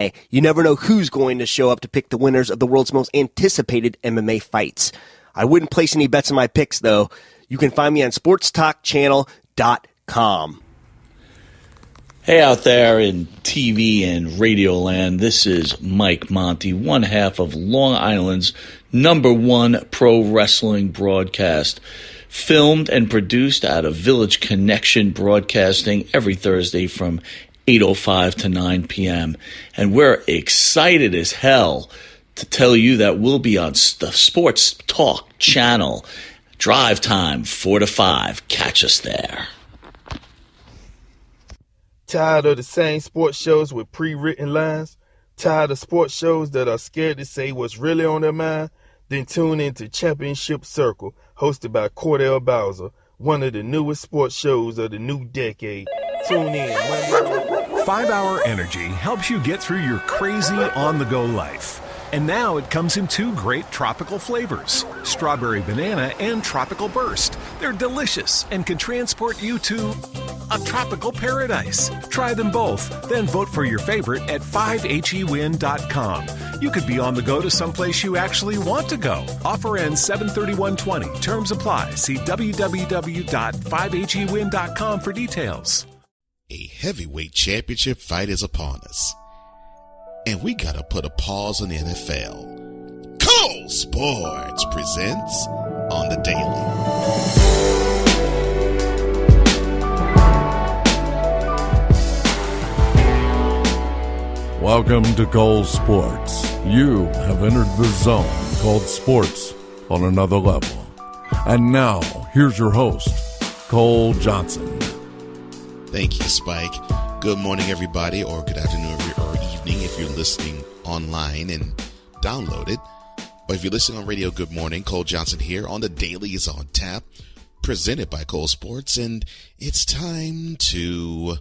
You never know who's going to show up to pick the winners of the world's most anticipated MMA fights. I wouldn't place any bets on my picks, though. You can find me on sportstalkchannel.com. Hey out there in TV and radio land, this is Mike Monte, one half of Long Island's #1 pro wrestling broadcast, filmed and produced out of Village Connection Broadcasting every Thursday from 8:05 to 9 p.m. And we're excited as hell to tell you that we'll be on the Sports Talk channel. Drive time, 4 to 5. Catch us there. Tired of the same sports shows with pre-written lines? Tired of sports shows that are scared to say what's really on their mind? Then tune into Championship Circle, hosted by Cordell Bowser, one of the newest sports shows of the new decade. Tune in Monday. 5-Hour Energy helps you get through your crazy on-the-go life. And now it comes in 2 great tropical flavors, strawberry banana and tropical burst. They're delicious and can transport you to a tropical paradise. Try them both, then vote for your favorite at 5hewin.com. You could be on the go to someplace you actually want to go. Offer ends 7/31/20. Terms apply. See www.5hewin.com for details. A heavyweight championship fight is upon us. And we gotta put a pause on the NFL. Cole Sports presents On the Daily. Welcome to Cole Sports. You have entered the zone called sports on another level. And now, here's your host, Cole Johnson. Thank you, Spike. Good morning, everybody, or good afternoon or evening if you're listening online and download it. Or if you're listening on radio, good morning. Cole Johnson here on The Daily is on tap, presented by Cole Sports, and it's time to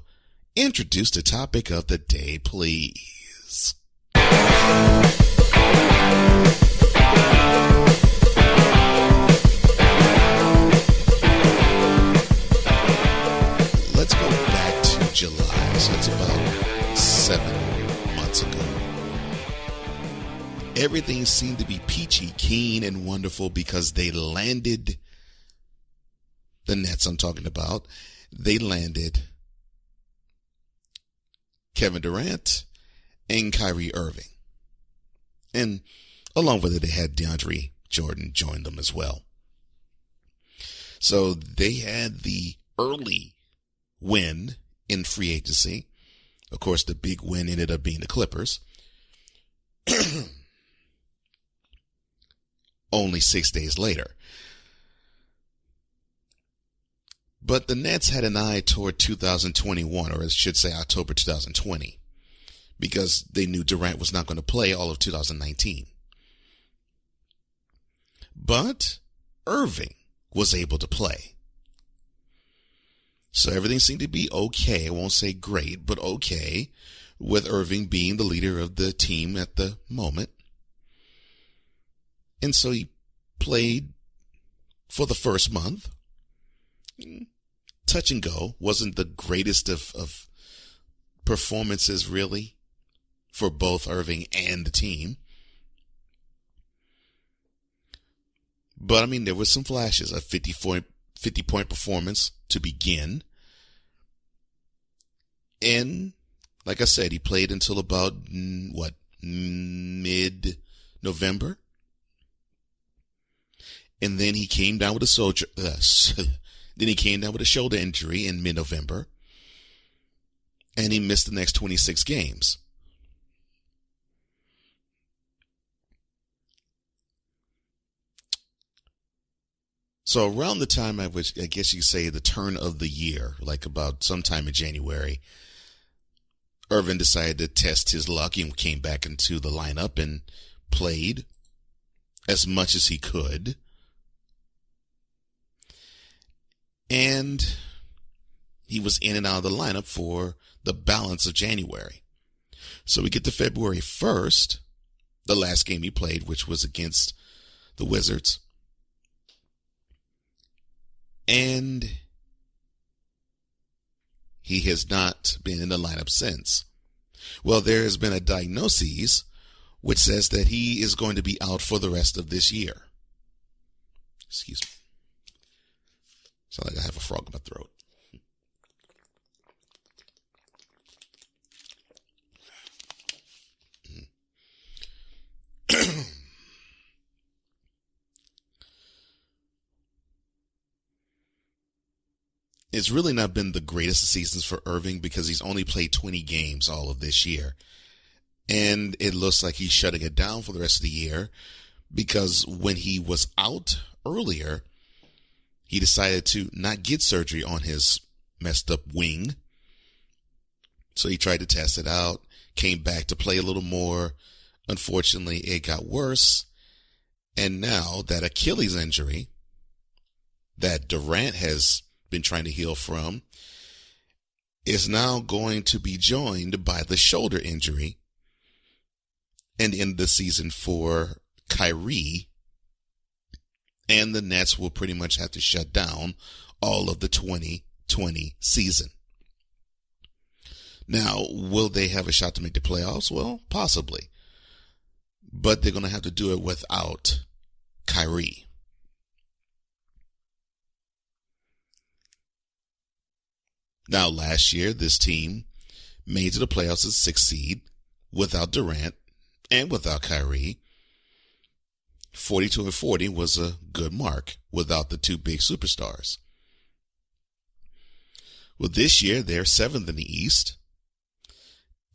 introduce the topic of the day, please. Let's go back to July, so it's about 7 months ago. Everything seemed to be peachy keen and wonderful because they landed, the Nets I'm talking about, they landed Kevin Durant and Kyrie Irving. And along with it, they had DeAndre Jordan join them as well. So they had the early win in free agency. Of course, the big win ended up being the Clippers. Only 6 days later. But the Nets had an eye toward 2021, or I should say October 2020, because they knew Durant was not going to play all of 2019. But Irving was able to play. So everything seemed to be okay. I won't say great, but okay, with Irving being the leader of the team at the moment. And so he played for the first month. Touch and go. Wasn't the greatest of performances, really, for both Irving and the team. But, I mean, there were some flashes. A 50-point performance to begin. And, like I said, he played until about, mid-November? And then he came down with a shoulder injury in mid-November, and he missed the next 26 games. So around the time I guess you could say the turn of the year, like about sometime in January, Irvin decided to test his luck and came back into the lineup and played as much as he could. And he was in and out of the lineup for the balance of January. So we get to February 1st, the last game he played, which was against the Wizards. And he has not been in the lineup since. Well, there has been a diagnosis which says that he is going to be out for the rest of this year. Excuse me. Sound like I have a frog in my throat. It's really not been the greatest of seasons for Irving because he's only played 20 games all of this year. And it looks like he's shutting it down for the rest of the year because when he was out earlier, he decided to not get surgery on his messed up wing. So he tried to test it out, came back to play a little more. Unfortunately, it got worse. And now that Achilles injury that Durant has been trying to heal from is now going to be joined by the shoulder injury and end the season for Kyrie, and the Nets will pretty much have to shut down all of the 2020 season. Now, will they have a shot to make the playoffs? Well, possibly. But they're going to have to do it without Kyrie. Now, last year, this team made it to the playoffs as 6th seed without Durant and without Kyrie. 42-40 was a good mark without the two big superstars. Well, this year, they're 7th in the East,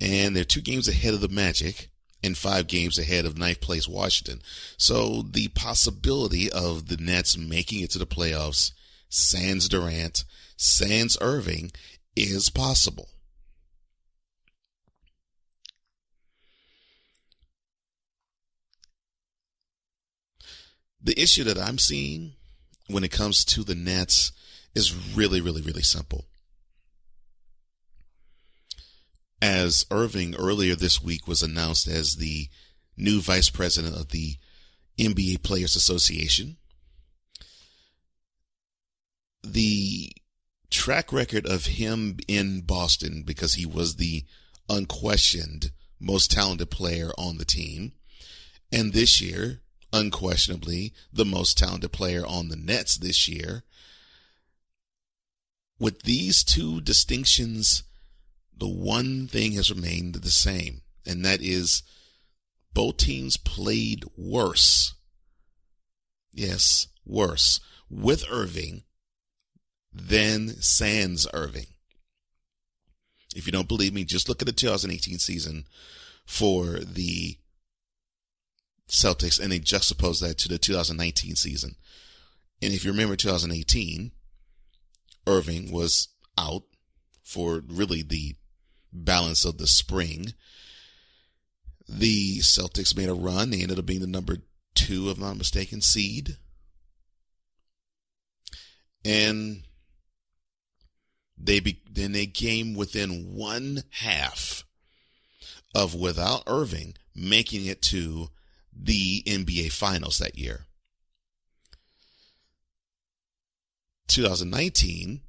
and they're 2 games ahead of the Magic and 5 games ahead of 9th place Washington. So the possibility of the Nets making it to the playoffs, sans Durant, sans Irving, is possible. The issue that I'm seeing when it comes to the Nets is really, really, really simple. As Irving earlier this week was announced as the new vice president of the NBA Players Association, the track record of him in Boston, because he was the unquestioned most talented player on the team, and this year, unquestionably, the most talented player on the Nets this year. With these two distinctions, the one thing has remained the same, and that is both teams played worse. Yes, worse with Irving than sans Irving. If you don't believe me, just look at the 2018 season for the Celtics and then juxtapose that to the 2019 season. And if you remember 2018, Irving was out for really the balance of the spring. The Celtics made a run. They ended up being the number 2, if I'm not mistaken, seed. And then they came within 1/2 of, without Irving, making it to the NBA Finals that year. 2019,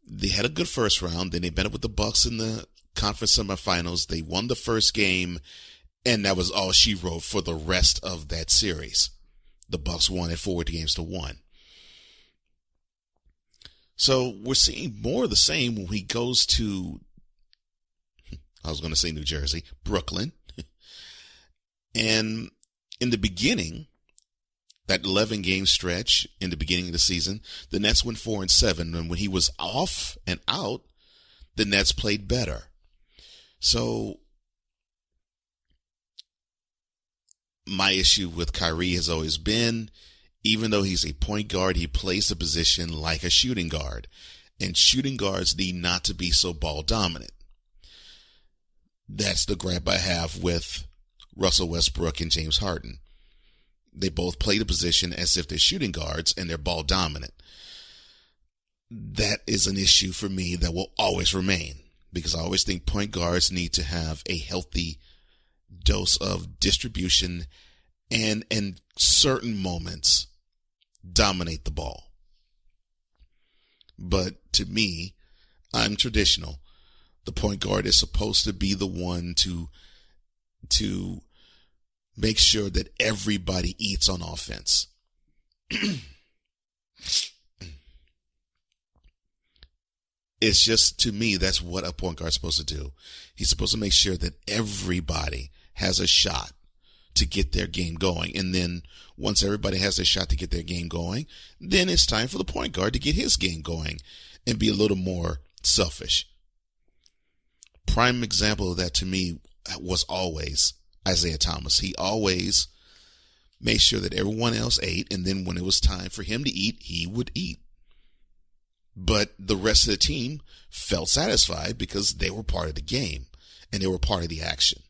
they had a good first round. Then they met up with the Bucks in the conference semifinals. They won the first game, and that was all she wrote for the rest of that series. The Bucks won at 4-1. So we're seeing more of the same when he goes to, I was going to say New Jersey, Brooklyn. And in the beginning, that 11-game stretch in the beginning of the season, the Nets went 4-7. And when he was off and out, the Nets played better. So my issue with Kyrie has always been, even though he's a point guard, he plays the position like a shooting guard. And shooting guards need not to be so ball dominant. That's the gripe I have with Russell Westbrook and James Harden. They both play the position as if they're shooting guards and they're ball dominant. That is an issue for me that will always remain, because I always think point guards need to have a healthy dose of distribution and in certain moments dominate the ball. But to me, I'm traditional. The point guard is supposed to be the one to make sure that everybody eats on offense. It's just, to me, that's what a point guard's supposed to do. He's supposed to make sure that everybody has a shot to get their game going. And then once everybody has a shot to get their game going, then it's time for the point guard to get his game going and be a little more selfish. Prime example of that to me was always Isaiah Thomas. He always made sure that everyone else ate, and then when it was time for him to eat, he would eat. But the rest of the team felt satisfied because they were part of the game and they were part of the action.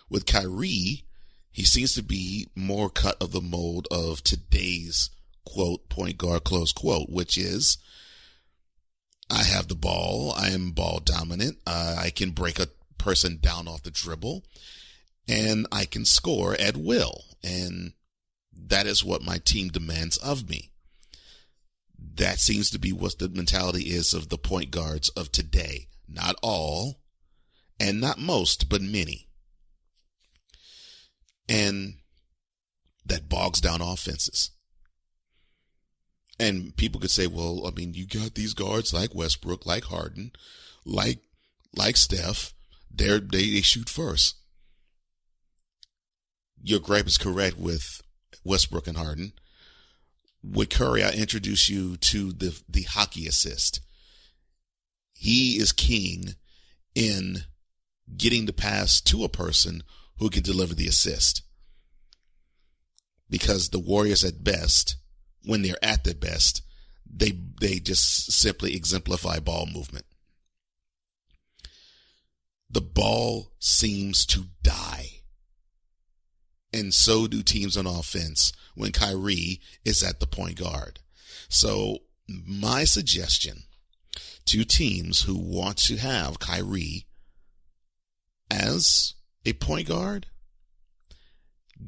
With Kyrie, he seems to be more cut of the mold of today's, quote, point guard, close quote, which is, I have the ball, I am ball dominant, I can break a person down off the dribble, and I can score at will. And that is what my team demands of me. That seems to be what the mentality is of the point guards of today. Not all, and not most, but many. And that bogs down offenses. And people could say, well, I mean, you got these guards like Westbrook, like Harden, like Steph. They shoot first. Your gripe is correct with Westbrook and Harden. With Curry, I introduce you to the hockey assist. He is king in getting the pass to a person who can deliver the assist. Because the Warriors at best, when they're at their best, they just simply exemplify ball movement. The ball seems to die. And so do teams on offense when Kyrie is at the point guard. So my suggestion to teams who want to have Kyrie as a point guard,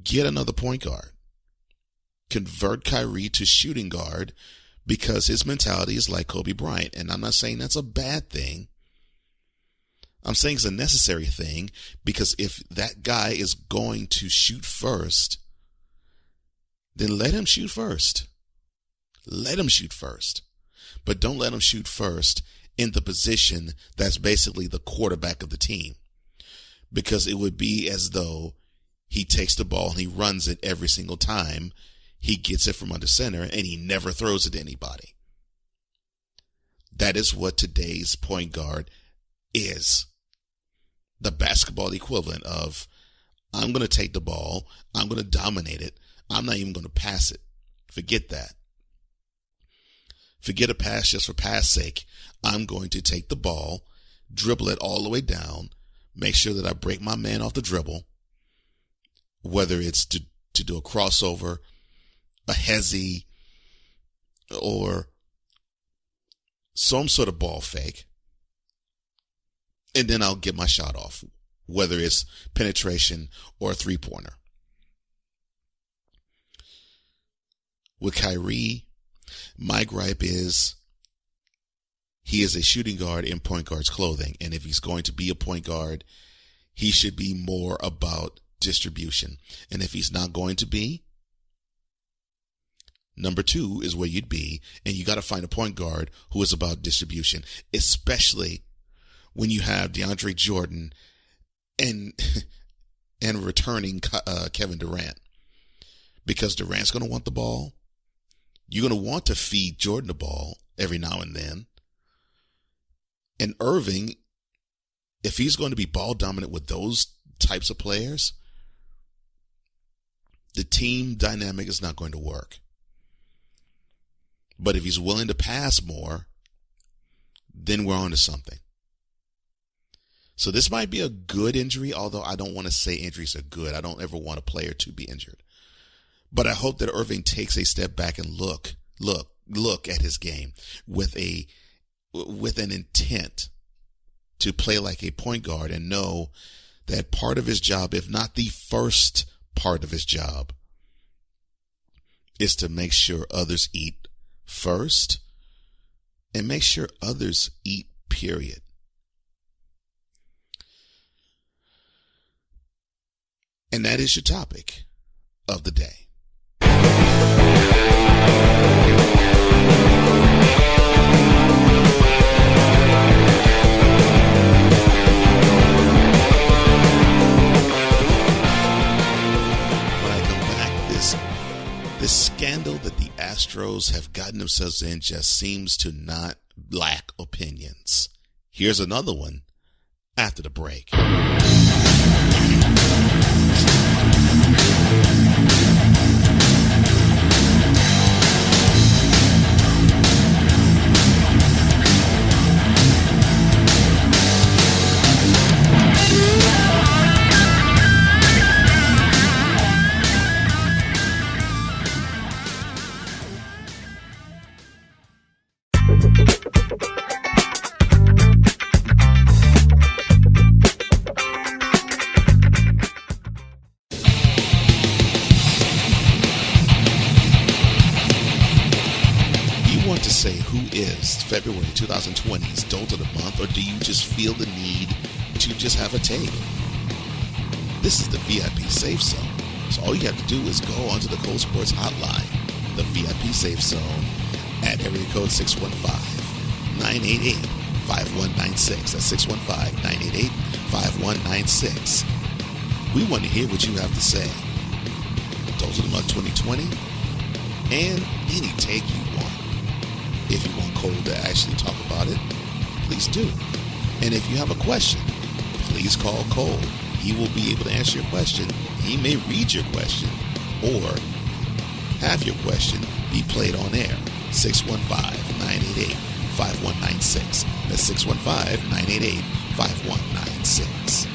get another point guard. Convert Kyrie to shooting guard because his mentality is like Kobe Bryant. And I'm not saying that's a bad thing. I'm saying it's a necessary thing, because if that guy is going to shoot first, then let him shoot first. Let him shoot first. But don't let him shoot first in the position that's basically the quarterback of the team. Because it would be as though he takes the ball and he runs it every single time. He gets it from under center and he never throws it to anybody. That is what today's point guard is. The basketball equivalent of, I'm going to take the ball, I'm going to dominate it, I'm not even going to pass it. Forget that. Forget a pass just for pass sake. I'm going to take the ball, dribble it all the way down, make sure that I break my man off the dribble, whether it's to do a crossover, a hezzy, or some sort of ball fake. And then I'll get my shot off, whether it's penetration or a three-pointer. With Kyrie, my gripe is he is a shooting guard in point guard's clothing. And if he's going to be a point guard, he should be more about distribution. And if he's not going to be, number 2 is where you'd be. And you got to find a point guard who is about distribution, especially when you have DeAndre Jordan and returning Kevin Durant. Because Durant's going to want the ball. You're going to want to feed Jordan the ball every now and then. And Irving, if he's going to be ball dominant with those types of players, the team dynamic is not going to work. But if he's willing to pass more, then we're on to something. So this might be a good injury, although I don't want to say injuries are good. I don't ever want a player to be injured. But I hope that Irving takes a step back and look at his game with an intent to play like a point guard and know that part of his job, if not the first part of his job, is to make sure others eat first and make sure others eat, period. And that is your topic of the day. When I come back, this scandal that the Astros have gotten themselves in just seems to not lack opinions. Here's another one after the break. Say who is February 2020's Dolt of the Month, or do you just feel the need to just have a take? This is the VIP Safe Zone. So all you have to do is go onto the Cold Sports Hotline, the VIP Safe Zone, at area code 615-988-5196. That's 615-988-5196. We want to hear what you have to say. Dolt of the Month 2020, and any take you want. If you want Cole to actually talk about it, please do. And if you have a question, please call Cole. He will be able to answer your question. He may read your question or have your question be played on air. 615-988-5196. That's 615-988-5196.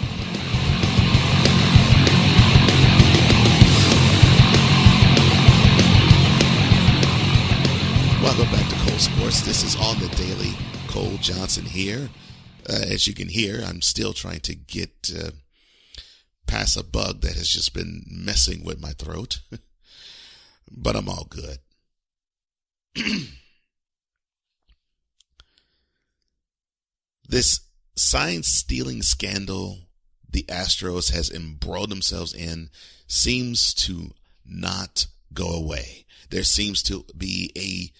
Welcome back to Cole Sports. This is On the Daily. Cole Johnson here. As you can hear, I'm still trying to get past a bug that has just been messing with my throat. But I'm all good. This sign-stealing scandal the Astros has embroiled themselves in seems to not go away. There seems to be a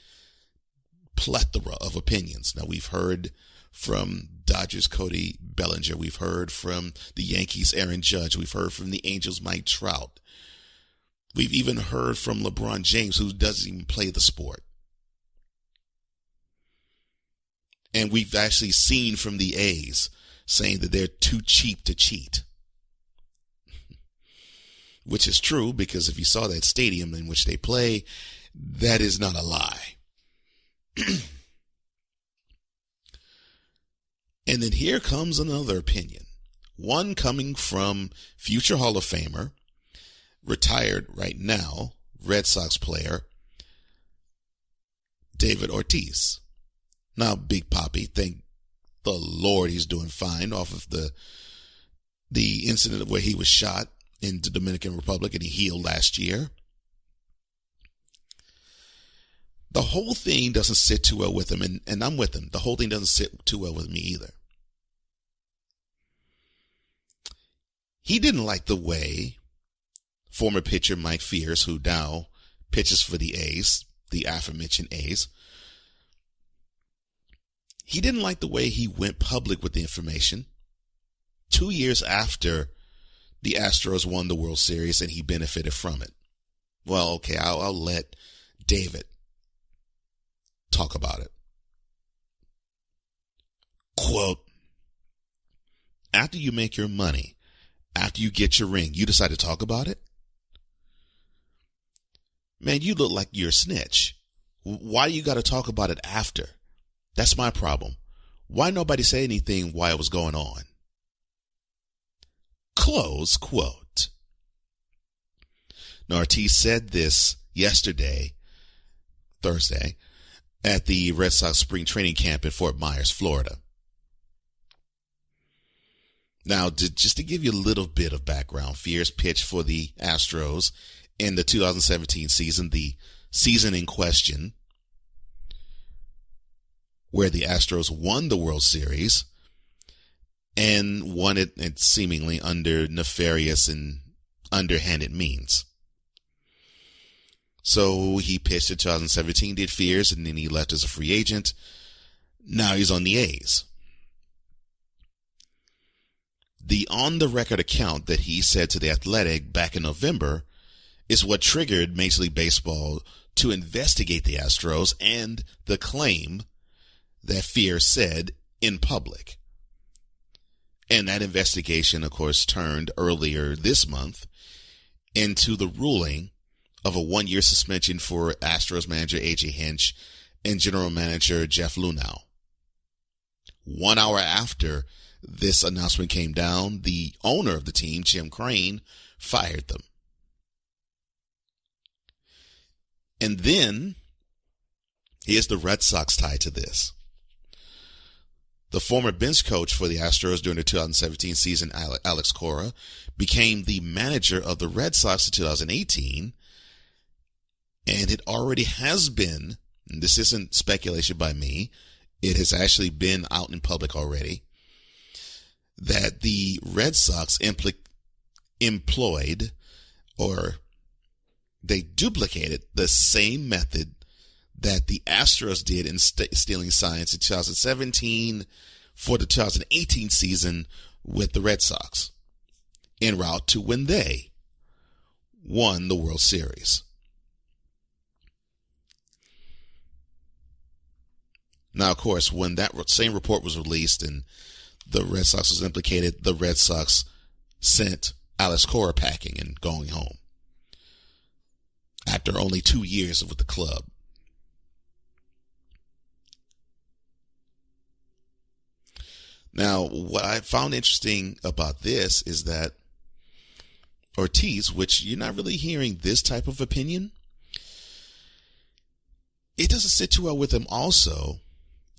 plethora of opinions. Now, we've heard from Dodgers Cody Bellinger. We've heard from the Yankees Aaron Judge. We've heard from the Angels Mike Trout. We've even heard from LeBron James, who doesn't even play the sport. And we've actually seen from the A's saying that they're too cheap to cheat. Which is true, because if you saw that stadium in which they play, that is not a lie. And then here comes another opinion. One coming from future Hall of Famer, retired right now, Red Sox player, David Ortiz. Now, Big Papi, thank the Lord he's doing fine off of the incident where he was shot in the Dominican Republic and he healed last year. The whole thing doesn't sit too well with him, and I'm with him. The whole thing doesn't sit too well with me either. He didn't like the way former pitcher Mike Fears, who now pitches for the A's, the aforementioned A's, he didn't like the way he went public with the information 2 years after the Astros won the World Series and he benefited from it. Well, okay, I'll let David talk about it. Quote, after you make your money, after you get your ring, you decide to talk about it? Man, you look like you're a snitch. Why you got to talk about it after? That's my problem. Why nobody say anything while it was going on? Close quote. Now, Ortiz said this yesterday, Thursday, at the Red Sox spring training camp in Fort Myers, Florida. Now, just to give you a little bit of background, Fears pitched for the Astros in the 2017 season, the season in question, where the Astros won the World Series and won it seemingly under nefarious and underhanded means. So he pitched in 2017, did Fears, and then he left as a free agent. Now he's on the A's. The on-the-record account that he said to The Athletic back in November is what triggered Major League Baseball to investigate the Astros and the claim that Fears said in public. And that investigation, of course, turned earlier this month into the ruling of a 1-year suspension for Astros manager A.J. Hinch and general manager Jeff Luhnow. 1 hour after this announcement came down, the owner of the team, Jim Crane, fired them. And then, here's the Red Sox tie to this. The former bench coach for the Astros during the 2017 season, Alex Cora, became the manager of the Red Sox in 2018. And it already has been, and this isn't speculation by me, it has actually been out in public already, that the Red Sox employed, or they duplicated the same method that the Astros did in stealing signs in 2017 for the 2018 season with the Red Sox, en route to when they won the World Series. Now, of course, when that same report was released and the Red Sox was implicated, the Red Sox sent Alex Cora packing and going home after only 2 years with the club. Now, what I found interesting about this is that Ortiz, which you're not really hearing this type of opinion, it doesn't sit too well with him also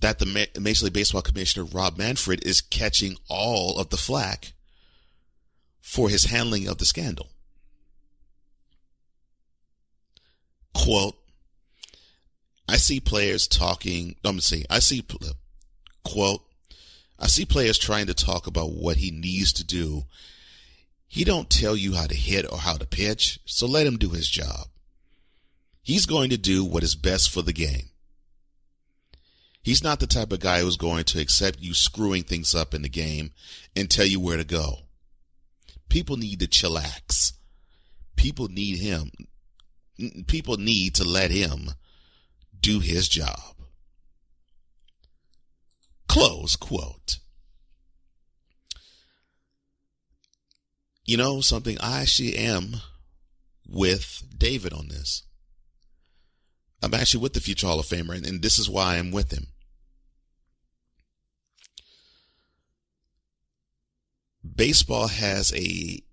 that the Major League Baseball Commissioner Rob Manfred is catching all of the flack for his handling of the scandal. Quote, I see players talking, I see players trying to talk about what he needs to do. He don't tell you how to hit or how to pitch, so let him do his job. He's going to do what is best for the game. He's not the type of guy who's going to accept you screwing things up in the game and tell you where to go. People need to chillax. People need to let him do his job. Close quote. You know something? I actually am with David on this. I'm actually with the future Hall of Famer, and this is why I'm with him. Baseball has an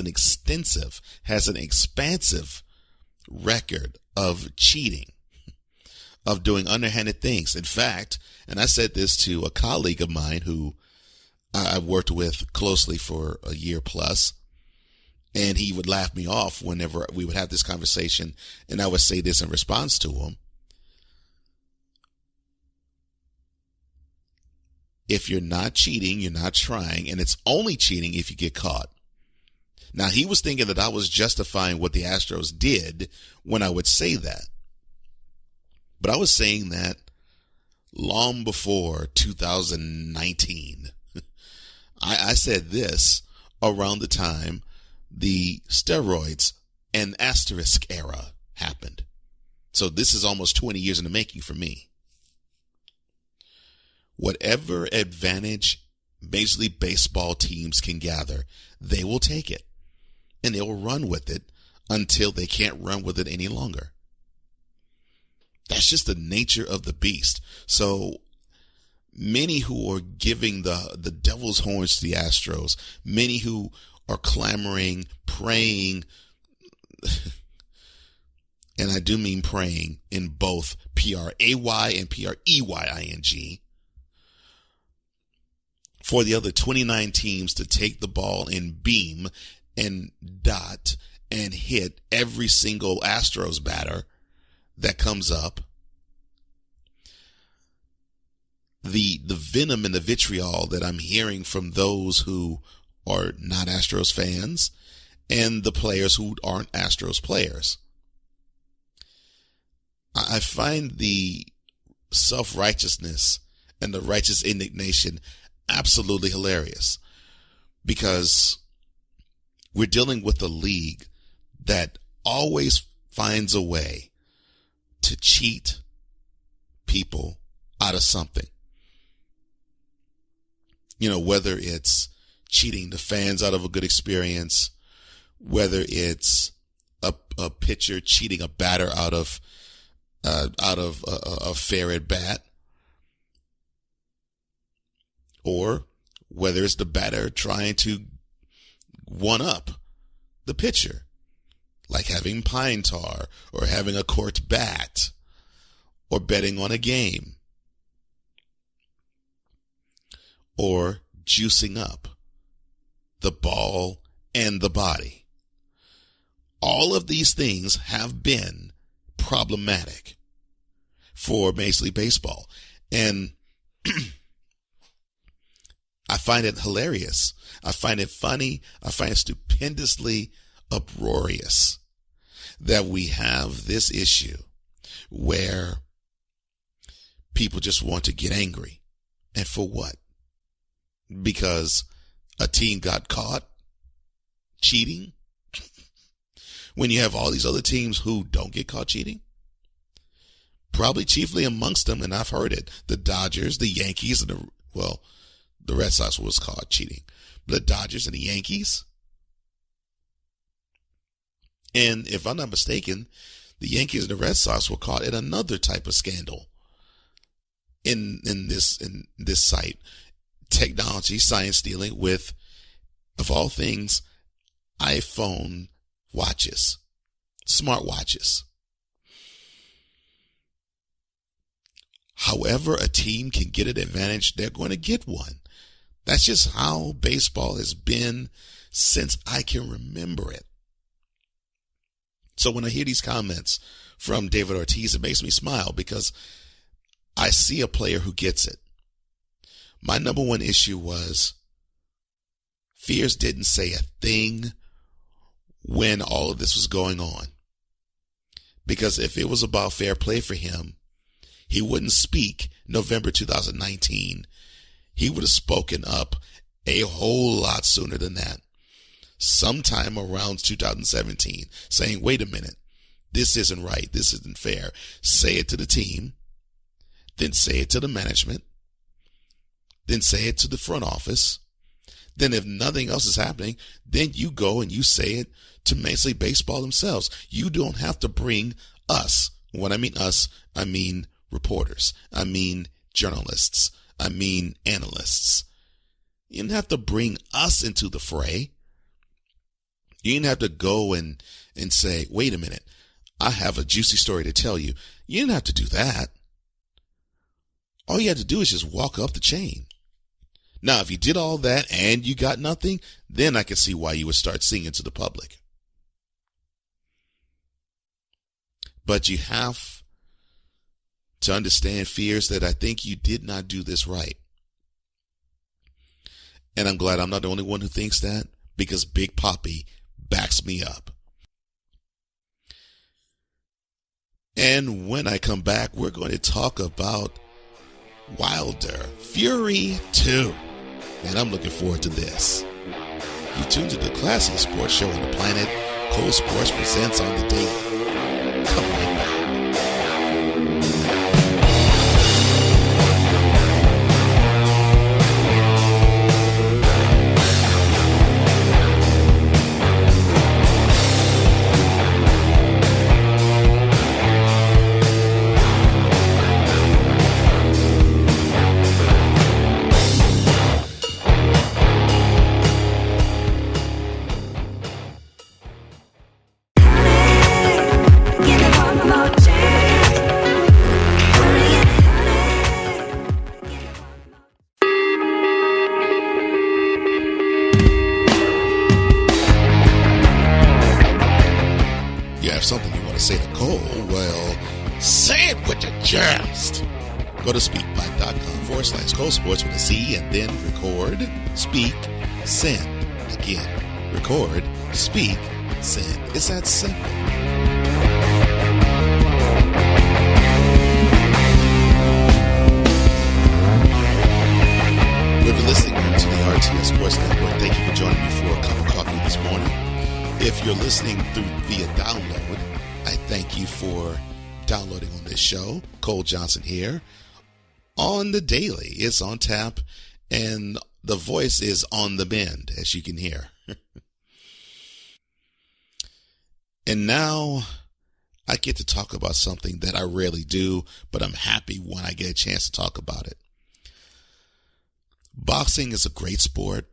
expansive record of cheating, of doing underhanded things. In fact, and I said this to a colleague of mine who I've worked with closely for a year plus, and he would laugh me off whenever we would have this conversation, and I would say this in response to him. If you're not cheating, you're not trying, and it's only cheating if you get caught. Now, he was thinking that I was justifying what the Astros did when I would say that. But I was saying that long before 2019. I said this around the time the steroids and asterisk era happened. So this is almost 20 years in the making for me. Whatever advantage Major League Baseball teams can gather, they will take it. And they will run with it until they can't run with it any longer. That's just the nature of the beast. So many who are giving the devil's horns to the Astros, many who are clamoring, praying, and I do mean praying in both P-R-A-Y and P-R-E-Y-I-N-G, for the other 29 teams to take the ball and beam and dot and hit every single Astros batter that comes up. The venom and the vitriol that I'm hearing from those who are not Astros fans and the players who aren't Astros players. I find the self-righteousness and the righteous indignation absolutely hilarious, because we're dealing with a league that always finds a way to cheat people out of something. You know, whether it's cheating the fans out of a good experience, whether it's a pitcher cheating a batter out of a fair at bat, or whether it's the batter trying to one up the pitcher, like having pine tar or having a corked bat or betting on a game or juicing up the ball and the body. All of these things have been problematic for Major League Baseball. And I find it hilarious. I find it funny. I find it stupendously uproarious that we have this issue where people just want to get angry. And for what? Because a team got caught cheating? When you have all these other teams who don't get caught cheating? Probably chiefly amongst them, and I've heard it, the Dodgers, the Yankees, and the Red Sox was caught cheating. But the Dodgers and the Yankees? And if I'm not mistaken, the Yankees and the Red Sox were caught in another type of scandal in this site. Technology, science dealing with, of all things, iPhone watches, smart watches. However a team can get an advantage, they're going to get one. That's just how baseball has been since I can remember it. So when I hear these comments from David Ortiz, it makes me smile because I see a player who gets it. My number one issue was Fears didn't say a thing when all of this was going on. Because if it was about fair play for him, he wouldn't speak November 2019. He would have spoken up a whole lot sooner than that. Sometime around 2017, saying, wait a minute, this isn't right. This isn't fair. Say it to the team, then say it to the management, then say it to the front office. Then if nothing else is happening, then you go and you say it to Major League Baseball themselves. You don't have to bring us. When I mean us, I mean reporters. I mean journalists. I mean analysts. You didn't have to bring us into the fray. You didn't have to go and say, wait a minute, I have a juicy story to tell you. You didn't have to do that. All you had to do is just walk up the chain. Now, if you did all that and you got nothing, then I can see why you would start singing to the public. But you have to understand, Fears, that I think you did not do this right. And I'm glad I'm not the only one who thinks that, because Big Papi backs me up. And when I come back, we're going to talk about Wilder Fury 2. And I'm looking forward to this. You tuned to the classiest sports show on the planet, Cole Sports Presents on the Daily. Come right back. Something you want to say to Cole, well, say it with your chest. Go to speakpipe.com/Cole Sports with a C and then record, speak, send. Again, record, speak, send. It's that simple. We've been listening to the RTS Sports Network. Thank you for joining me for a cup of coffee this morning. If you're listening via download, I thank you for downloading on this show. Cole Johnson here. On the daily, it's on tap, and the voice is on the bend, as you can hear. And now I get to talk about something that I rarely do, but I'm happy when I get a chance to talk about it. Boxing is a great sport,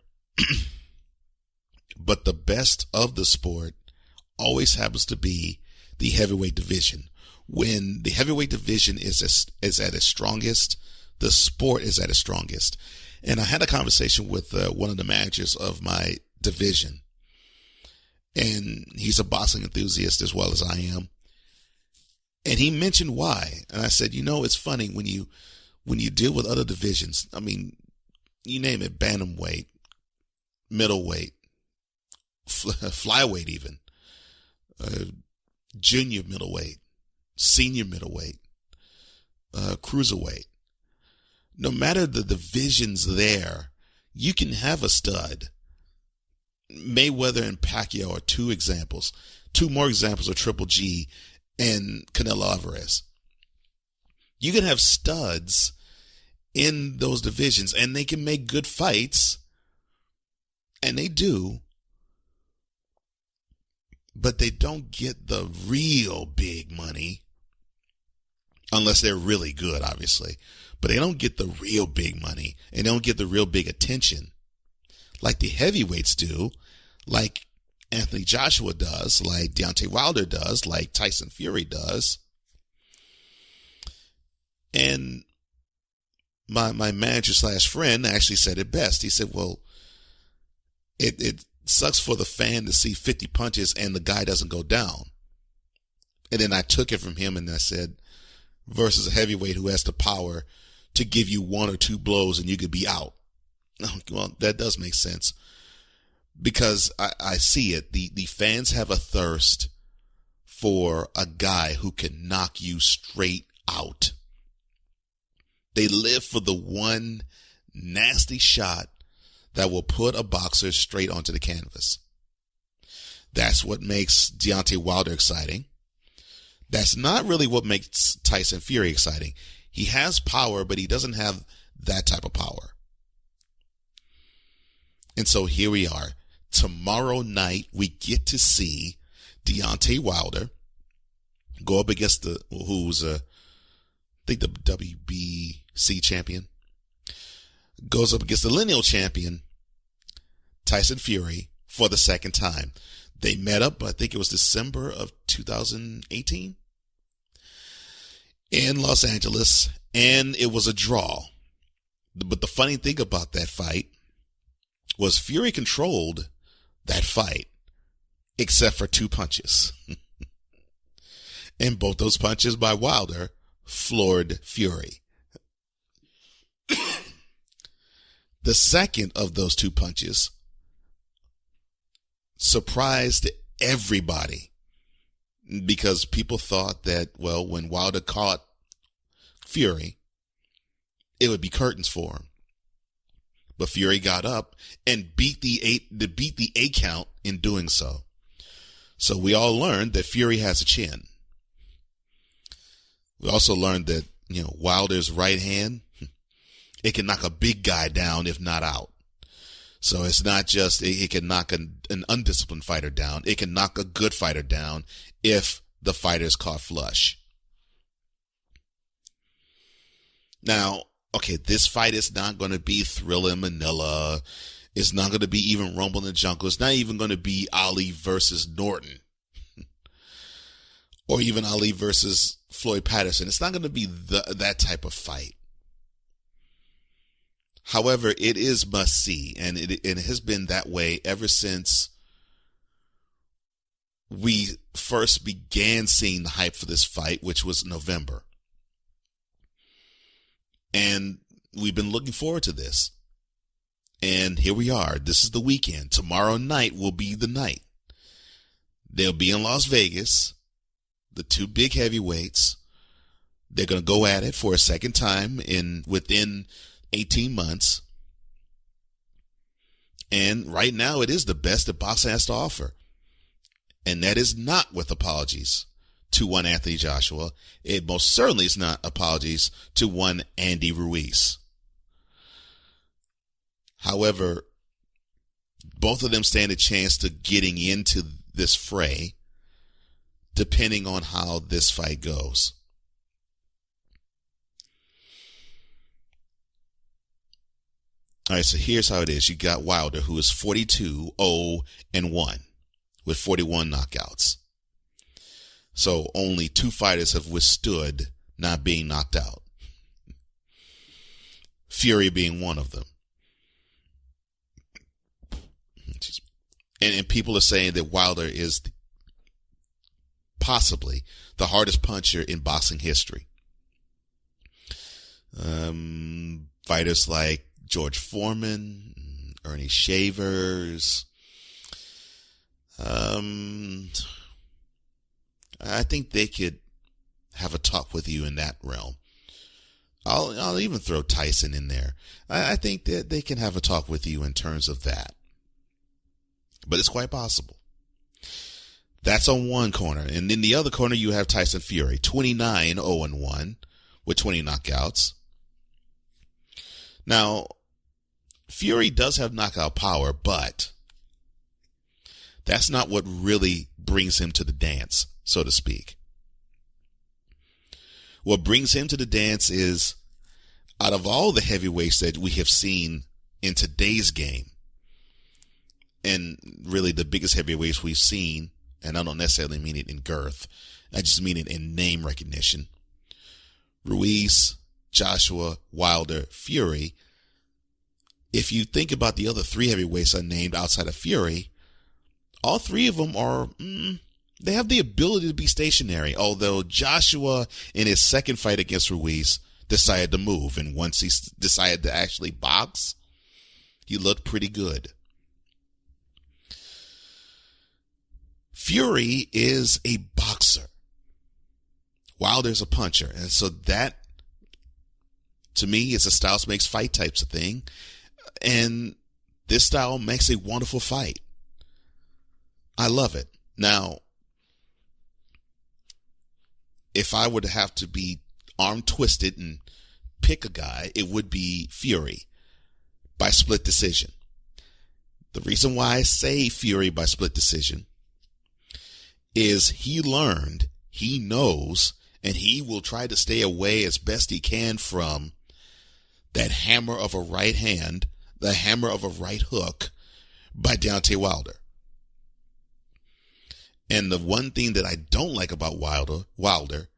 but the best of the sport always happens to be the heavyweight division. When the heavyweight division is at its strongest, the sport is at its strongest. And I had a conversation with one of the managers of my division, and he's a boxing enthusiast as well as I am. And he mentioned why. And I said, it's funny when you deal with other divisions. I mean, you name it, bantamweight, middleweight, flyweight even, junior middleweight, senior middleweight, cruiserweight. No matter the divisions there, you can have a stud. Mayweather and Pacquiao are two examples. Two more examples are Triple G and Canelo Alvarez. You can have studs in those divisions, and they can make good fights, and they do, but they don't get the real big money unless they're really good, obviously. But they don't get the real big money, and they don't get the real big attention like the heavyweights do, like Anthony Joshua does, like Deontay Wilder does, like Tyson Fury does. And my manager / friend actually said it best. He said, well, it sucks for the fan to see 50 punches and the guy doesn't go down. And then I took it from him and I said, versus a heavyweight who has the power to give you one or two blows and you could be out. Well, that does make sense, because I see it. The fans have a thirst for a guy who can knock you straight out. They live for the one nasty shot that will put a boxer straight onto the canvas. That's what makes Deontay Wilder exciting. That's not really what makes Tyson Fury exciting. He has power, but he doesn't have that type of power. And so here we are. Tomorrow night, we get to see Deontay Wilder go up against who's I think the WBC champion, goes up against the lineal champion, Tyson Fury, for the second time. They met up, I think it was December of 2018 in Los Angeles, and it was a draw. But the funny thing about that fight was Fury controlled that fight, except for two punches. And both those punches by Wilder floored Fury. The second of those two punches surprised everybody, because people thought that, well, when Wilder caught Fury, it would be curtains for him. But Fury got up and beat the 8 count in doing so. So we all learned that Fury has a chin. We also learned that, Wilder's right hand, it can knock a big guy down if not out. So it's not just it can knock an undisciplined fighter down. It can knock a good fighter down if the fighter is caught flush. Now, okay, this fight is not going to be Thriller in Manila. It's not going to be even Rumble in the Jungle. It's not even going to be Ali versus Norton. Or even Ali versus Floyd Patterson. It's not going to be that type of fight. However, it is must-see, and it has been that way ever since we first began seeing the hype for this fight, which was November. And we've been looking forward to this. And here we are. This is the weekend. Tomorrow night will be the night. They'll be in Las Vegas, the two big heavyweights. They're going to go at it for a second time within 18 months. And right now it is the best that boxing has to offer. And that is not with apologies to one Anthony Joshua. It most certainly is not apologies to one Andy Ruiz. However, both of them stand a chance to getting into this fray, depending on how this fight goes. All right, so here's how it is. You got Wilder, who is 42-0-1 with 41 knockouts. So only two fighters have withstood not being knocked out. Fury being one of them. And people are saying that Wilder is possibly the hardest puncher in boxing history. Fighters like George Foreman, Ernie Shavers. I think they could have a talk with you in that realm. I'll even throw Tyson in there. I think that they can have a talk with you in terms of that. But it's quite possible. That's on one corner. And in the other corner, you have Tyson Fury, 29-0-1 with 20 knockouts. Now, Fury does have knockout power, but that's not what really brings him to the dance, so to speak. What brings him to the dance is, out of all the heavyweights that we have seen in today's game, and really the biggest heavyweights we've seen, and I don't necessarily mean it in girth, I just mean it in name recognition. Ruiz, Joshua, Wilder, Fury. If you think about the other three heavyweights I named outside of Fury, all three of them are, they have the ability to be stationary. Although Joshua, in his second fight against Ruiz, decided to move. And once he decided to actually box, he looked pretty good. Fury is a boxer. Wilder's a puncher. And so that, to me, is a styles makes fight types of thing. And this style makes a wonderful fight. I love it. Now, if I would have to be arm twisted and pick a guy, it would be Fury by split decision. The reason why I say Fury by split decision is he learned, he knows, and he will try to stay away as best he can from that hammer of a right hand, the hammer of a right hook by Deontay Wilder. And the one thing that I don't like about Wilder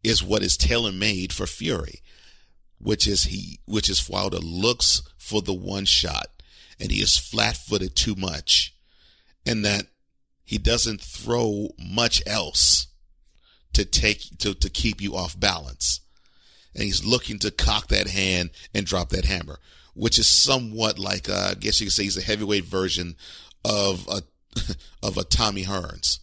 is what is tailor-made for Fury, which is Wilder looks for the one shot, and he is flat-footed too much, and that he doesn't throw much else to keep you off balance. And he's looking to cock that hand and drop that hammer, which is somewhat like, I guess you could say he's a heavyweight version of a Tommy Hearns.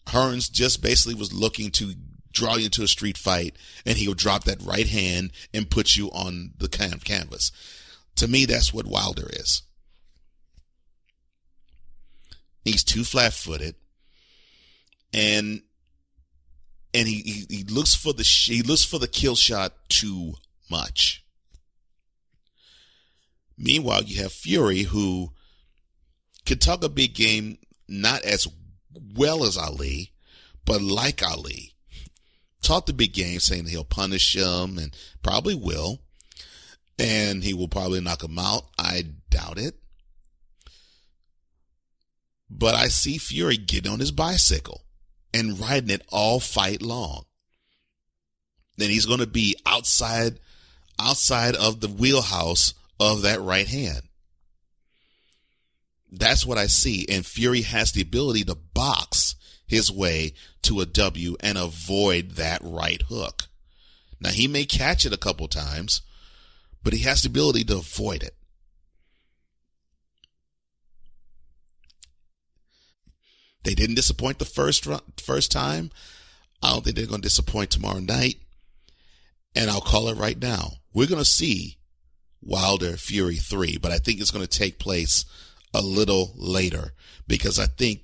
Hearns just basically was looking to draw you into a street fight, and he'll drop that right hand and put you on the canvas. To me, that's what Wilder is. He's too flat-footed, and he looks for the kill shot too much. Meanwhile, you have Fury, who can talk a big game, not as well as Ali, but like Ali. Talk the big game, saying he'll punish him, and probably will, and he will probably knock him out. I doubt it. But I see Fury getting on his bicycle and riding it all fight long. Then he's going to be outside of the wheelhouse of that right hand. That's what I see. And Fury has the ability to box his way to a W and avoid that right hook. Now, he may catch it a couple times, but he has the ability to avoid it. They didn't disappoint the first time. I don't think they're going to disappoint tomorrow night. And I'll call it right now. We're going to see Wilder Fury 3, but I think it's going to take place a little later because I think